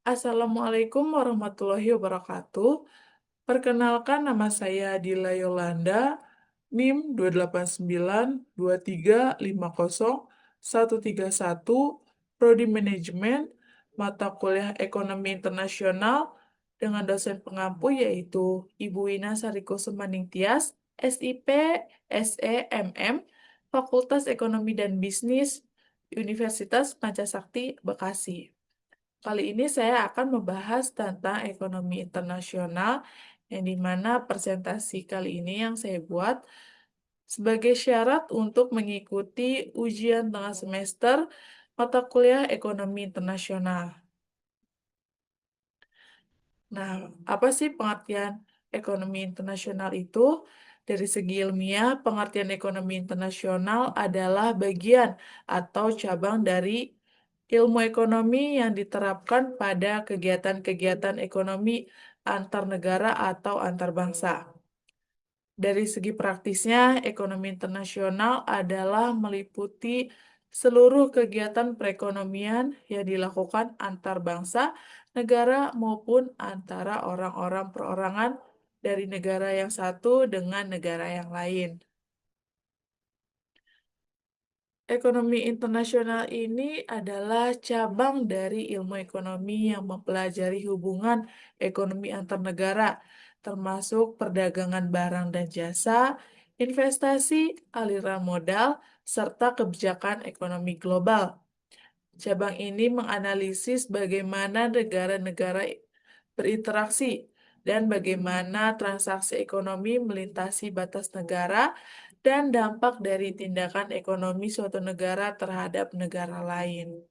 Assalamualaikum warahmatullahi wabarakatuh. Perkenalkan nama saya Dila Yolanda, NIM 2892350 131, Prodi Manajemen, mata kuliah Ekonomi Internasional dengan dosen pengampu yaitu Ibu Wina Sariko Sumaning Tias, SIP, SEMM, Fakultas Ekonomi dan Bisnis, Universitas Pancasakti, Bekasi. Kali ini saya akan membahas tentang ekonomi internasional, yang dimana presentasi kali ini yang saya buat sebagai syarat untuk mengikuti ujian tengah semester mata kuliah ekonomi internasional. Nah, apa sih pengertian ekonomi internasional itu? Dari segi ilmiah, pengertian ekonomi internasional adalah bagian atau cabang dari ilmu ekonomi yang diterapkan pada kegiatan-kegiatan ekonomi antar negara atau antar bangsa. Dari segi praktisnya, ekonomi internasional adalah meliputi seluruh kegiatan perekonomian yang dilakukan antar bangsa, negara, maupun antara orang-orang perorangan dari negara yang satu dengan negara yang lain. Ekonomi internasional ini adalah cabang dari ilmu ekonomi yang mempelajari hubungan ekonomi antar negara, termasuk perdagangan barang dan jasa, investasi, aliran modal, serta kebijakan ekonomi global. Cabang ini menganalisis bagaimana negara-negara berinteraksi dan bagaimana transaksi ekonomi melintasi batas negara dan dampak dari tindakan ekonomi suatu negara terhadap negara lain.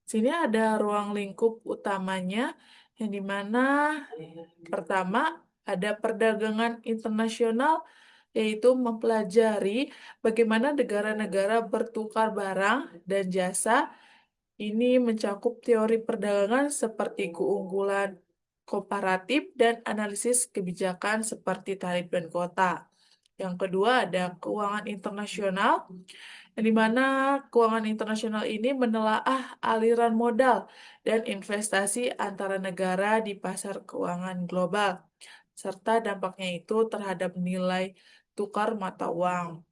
Sini ada ruang lingkup utamanya, yang dimana pertama ada perdagangan internasional, yaitu mempelajari bagaimana negara-negara bertukar barang dan jasa. Ini mencakup teori perdagangan seperti keunggulan komparatif dan analisis kebijakan seperti tarif dan kuota. Yang kedua ada keuangan internasional, yang di mana keuangan internasional ini menelaah aliran modal dan investasi antara negara di pasar keuangan global, serta dampaknya itu terhadap nilai tukar mata uang.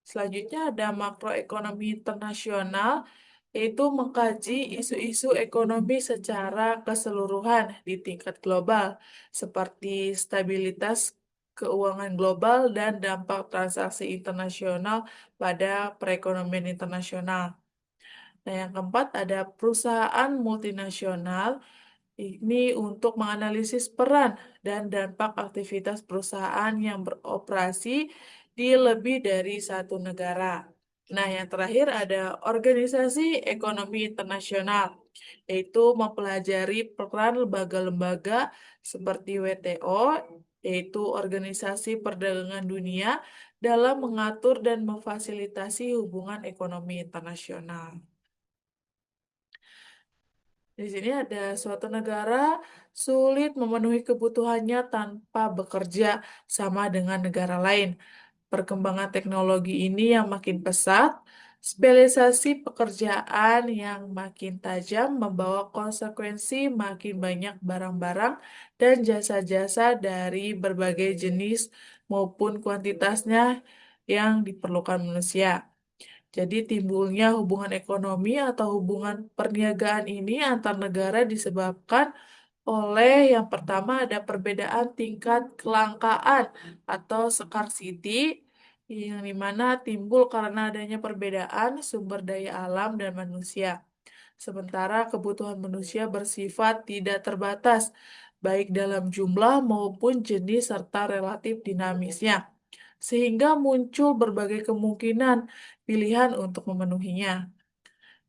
Selanjutnya ada makroekonomi internasional, yaitu mengkaji isu-isu ekonomi secara keseluruhan di tingkat global, seperti stabilitas keuangan global dan dampak transaksi internasional pada perekonomian internasional. Nah, yang keempat ada perusahaan multinasional, ini untuk menganalisis peran dan dampak aktivitas perusahaan yang beroperasi di lebih dari satu negara. Nah, yang terakhir ada organisasi ekonomi internasional, yaitu mempelajari peran lembaga-lembaga seperti WTO, yaitu Organisasi Perdagangan Dunia, dalam mengatur dan memfasilitasi hubungan ekonomi internasional. Di sini ada suatu negara sulit memenuhi kebutuhannya tanpa bekerja sama dengan negara lain. Perkembangan teknologi ini yang makin pesat, spesialisasi pekerjaan yang makin tajam membawa konsekuensi makin banyak barang-barang dan jasa-jasa dari berbagai jenis maupun kuantitasnya yang diperlukan manusia. Jadi timbulnya hubungan ekonomi atau hubungan perniagaan ini antar negara disebabkan oleh yang pertama ada perbedaan tingkat kelangkaan atau scarcity, yang dimana timbul karena adanya perbedaan sumber daya alam dan manusia. Sementara kebutuhan manusia bersifat tidak terbatas, baik dalam jumlah maupun jenis serta relatif dinamisnya, sehingga muncul berbagai kemungkinan pilihan untuk memenuhinya.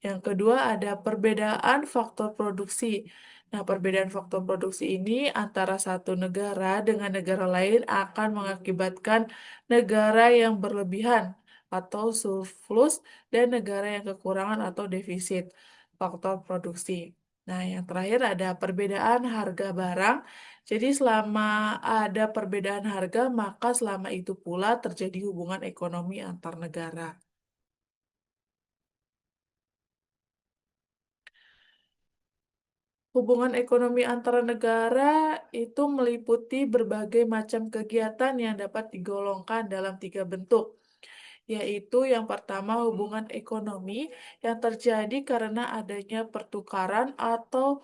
Yang kedua ada perbedaan faktor produksi. Nah, perbedaan faktor produksi ini antara satu negara dengan negara lain akan mengakibatkan negara yang berlebihan atau surplus dan negara yang kekurangan atau defisit faktor produksi. Nah, yang terakhir ada perbedaan harga barang. Jadi selama ada perbedaan harga, maka selama itu pula terjadi hubungan ekonomi antar negara. Hubungan ekonomi antara negara itu meliputi berbagai macam kegiatan yang dapat digolongkan dalam tiga bentuk, yaitu yang pertama hubungan ekonomi yang terjadi karena adanya pertukaran atau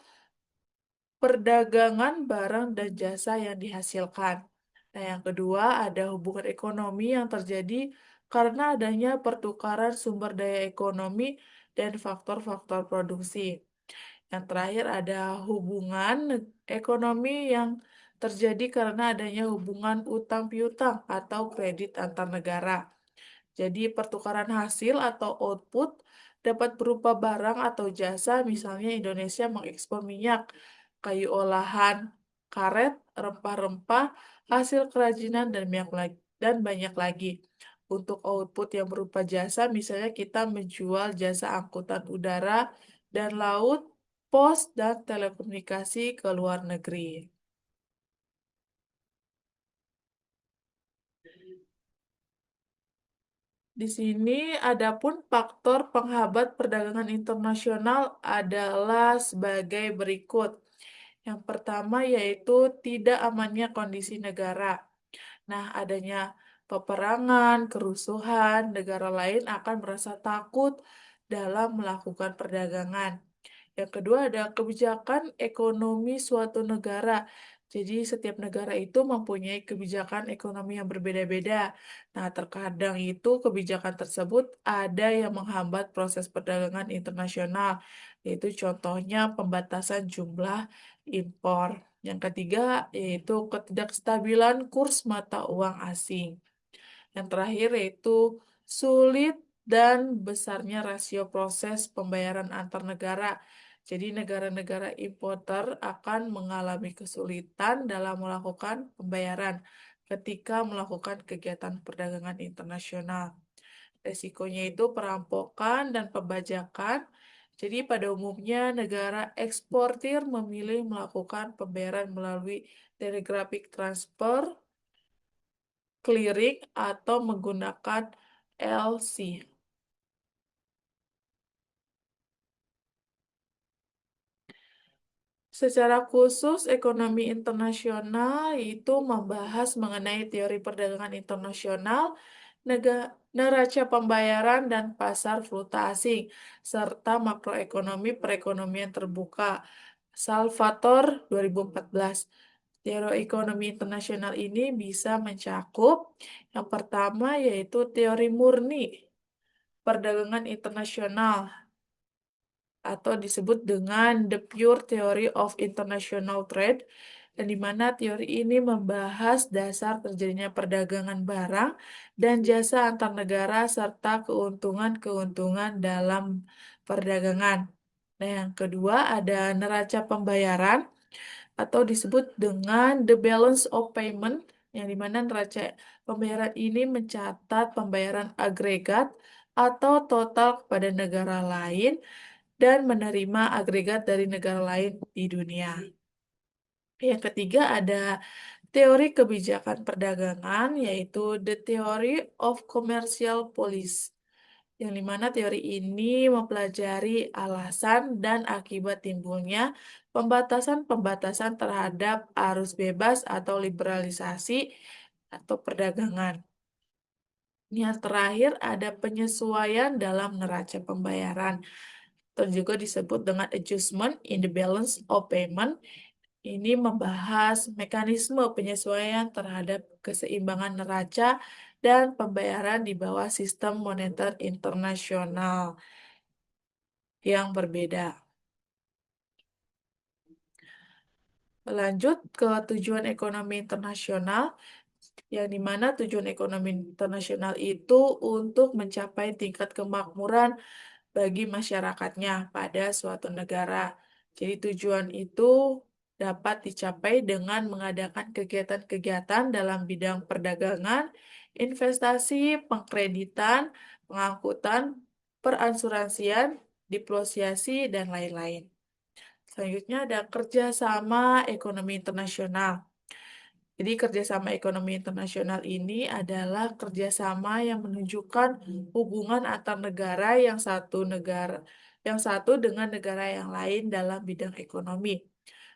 perdagangan barang dan jasa yang dihasilkan. Nah, yang kedua ada hubungan ekonomi yang terjadi karena adanya pertukaran sumber daya ekonomi dan faktor-faktor produksi. Yang terakhir ada hubungan ekonomi yang terjadi karena adanya hubungan utang piutang atau kredit antar negara. Jadi pertukaran hasil atau output dapat berupa barang atau jasa, misalnya Indonesia mengekspor minyak, kayu olahan, karet, rempah-rempah, hasil kerajinan dan banyak lagi. Untuk output yang berupa jasa, misalnya kita menjual jasa angkutan udara dan laut, pos, dan telekomunikasi ke luar negeri. Di sini adapun faktor penghambat perdagangan internasional adalah sebagai berikut. Yang pertama yaitu tidak amannya kondisi negara. Nah, adanya peperangan, kerusuhan, negara lain akan merasa takut dalam melakukan perdagangan. Yang kedua ada kebijakan ekonomi suatu negara. Jadi setiap negara itu mempunyai kebijakan ekonomi yang berbeda-beda. Nah, terkadang itu kebijakan tersebut ada yang menghambat proses perdagangan internasional, yaitu contohnya pembatasan jumlah impor. Yang ketiga yaitu ketidakstabilan kurs mata uang asing. Yang terakhir yaitu sulit dan besarnya rasio proses pembayaran antar negara. Jadi negara-negara importer akan mengalami kesulitan dalam melakukan pembayaran ketika melakukan kegiatan perdagangan internasional. Resikonya itu perampokan dan pembajakan. Jadi pada umumnya negara eksportir memilih melakukan pembayaran melalui telegraphic transfer, clearing, atau menggunakan LC. Secara khusus, ekonomi internasional itu membahas mengenai teori perdagangan internasional, neraca pembayaran dan pasar valuta asing, serta makroekonomi perekonomian terbuka. Salvatore 2014. Teori ekonomi internasional ini bisa mencakup yang pertama yaitu teori murni perdagangan internasional atau disebut dengan The Pure Theory of International Trade, dan di mana teori ini membahas dasar terjadinya perdagangan barang dan jasa antar negara serta keuntungan-keuntungan dalam perdagangan. Nah, yang kedua ada neraca pembayaran atau disebut dengan The Balance of Payment, yang di mana neraca pembayaran ini mencatat pembayaran agregat atau total kepada negara lain dan menerima agregat dari negara lain di dunia. Yang ketiga ada teori kebijakan perdagangan, yaitu The Theory of Commercial Policy, yang dimana teori ini mempelajari alasan dan akibat timbulnya pembatasan-pembatasan terhadap arus bebas atau liberalisasi atau perdagangan. Yang terakhir ada penyesuaian dalam neraca pembayaran atau juga disebut dengan adjustment in the balance of payment. Ini membahas mekanisme penyesuaian terhadap keseimbangan neraca dan pembayaran di bawah sistem moneter internasional yang berbeda. Lanjut ke tujuan ekonomi internasional, yang dimana tujuan ekonomi internasional itu untuk mencapai tingkat kemakmuran bagi masyarakatnya pada suatu negara. Jadi tujuan itu dapat dicapai dengan mengadakan kegiatan-kegiatan dalam bidang perdagangan, investasi, pengkreditan, pengangkutan, peransuransian, diplomasi, dan lain-lain. Selanjutnya ada kerjasama ekonomi internasional. Jadi kerjasama ekonomi internasional ini adalah kerjasama yang menunjukkan hubungan antar negara yang satu negara yang satu dengan negara yang lain dalam bidang ekonomi,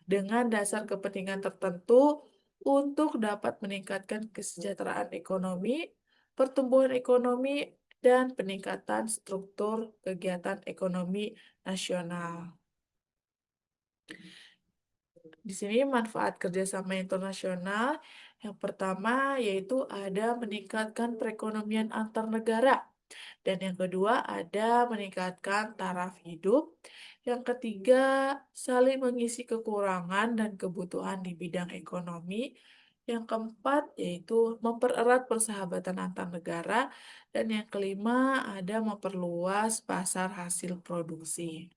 dengan dasar kepentingan tertentu untuk dapat meningkatkan kesejahteraan ekonomi, pertumbuhan ekonomi, dan peningkatan struktur kegiatan ekonomi nasional. Di sini manfaat kerjasama internasional yang pertama yaitu ada meningkatkan perekonomian antar negara. Dan yang kedua ada meningkatkan taraf hidup. Yang ketiga, saling mengisi kekurangan dan kebutuhan di bidang ekonomi. Yang keempat, yaitu mempererat persahabatan antar negara. Dan yang kelima, ada memperluas pasar hasil produksi.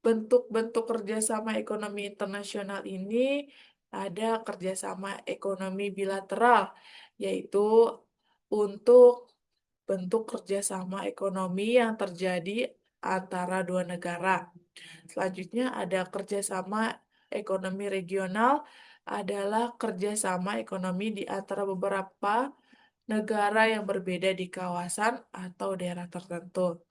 Bentuk-bentuk kerjasama ekonomi internasional ini ada kerjasama ekonomi bilateral, yaitu untuk bentuk kerjasama ekonomi yang terjadi antara dua negara. Selanjutnya ada kerjasama ekonomi regional, adalah kerjasama ekonomi di antara beberapa negara yang berbeda di kawasan atau daerah tertentu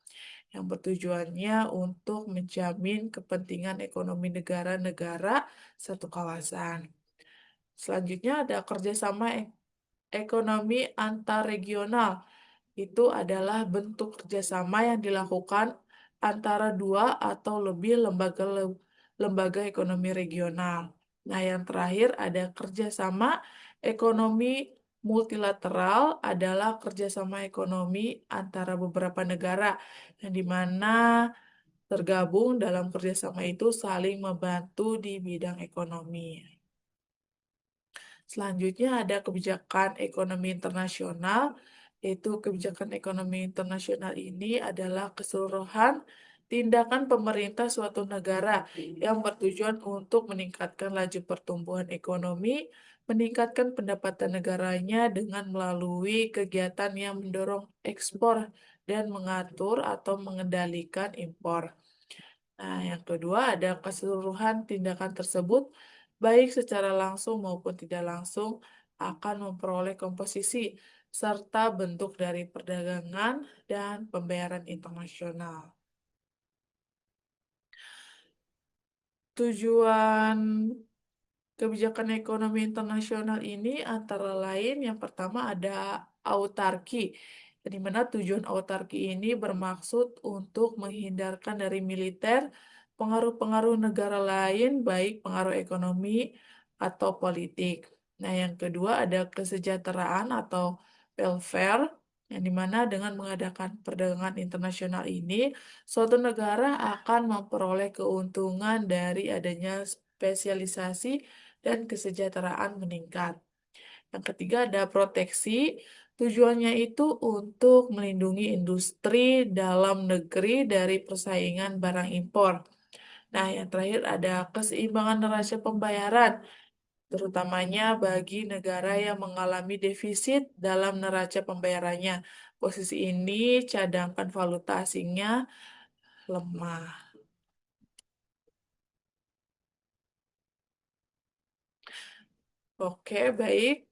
yang bertujuannya untuk menjamin kepentingan ekonomi negara-negara satu kawasan. Selanjutnya ada kerjasama ekonomi antar regional. Itu adalah bentuk kerjasama yang dilakukan antara dua atau lebih lembaga ekonomi regional. Nah, yang terakhir ada kerjasama ekonomi multilateral adalah kerjasama ekonomi antara beberapa negara, yang dimana tergabung dalam kerjasama itu saling membantu di bidang ekonomi. Selanjutnya ada kebijakan ekonomi internasional, yaitu kebijakan ekonomi internasional ini adalah keseluruhan tindakan pemerintah suatu negara yang bertujuan untuk meningkatkan laju pertumbuhan ekonomi, meningkatkan pendapatan negaranya dengan melalui kegiatan yang mendorong ekspor dan mengatur atau mengendalikan impor. Nah, yang kedua ada keseluruhan tindakan tersebut, baik secara langsung maupun tidak langsung, akan memperoleh komposisi serta bentuk dari perdagangan dan pembayaran internasional. Tujuan kebijakan ekonomi internasional ini antara lain yang pertama ada autarki, di mana tujuan autarki ini bermaksud untuk menghindarkan dari militer pengaruh-pengaruh negara lain, baik pengaruh ekonomi atau politik. Nah, yang kedua ada kesejahteraan atau welfare, yang dimana dengan mengadakan perdagangan internasional ini, suatu negara akan memperoleh keuntungan dari adanya spesialisasi dan kesejahteraan meningkat. Yang ketiga ada proteksi. Tujuannya itu untuk melindungi industri dalam negeri dari persaingan barang impor. Nah, yang terakhir ada keseimbangan neraca pembayaran, terutamanya bagi negara yang mengalami defisit dalam neraca pembayarannya. Posisi ini cadangkan valuta asingnya lemah. Oke, baik.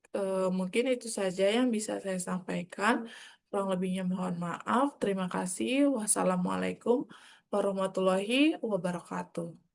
Mungkin itu saja yang bisa saya sampaikan. Kurang lebihnya mohon maaf. Terima kasih. Wassalamualaikum warahmatullahi wabarakatuh.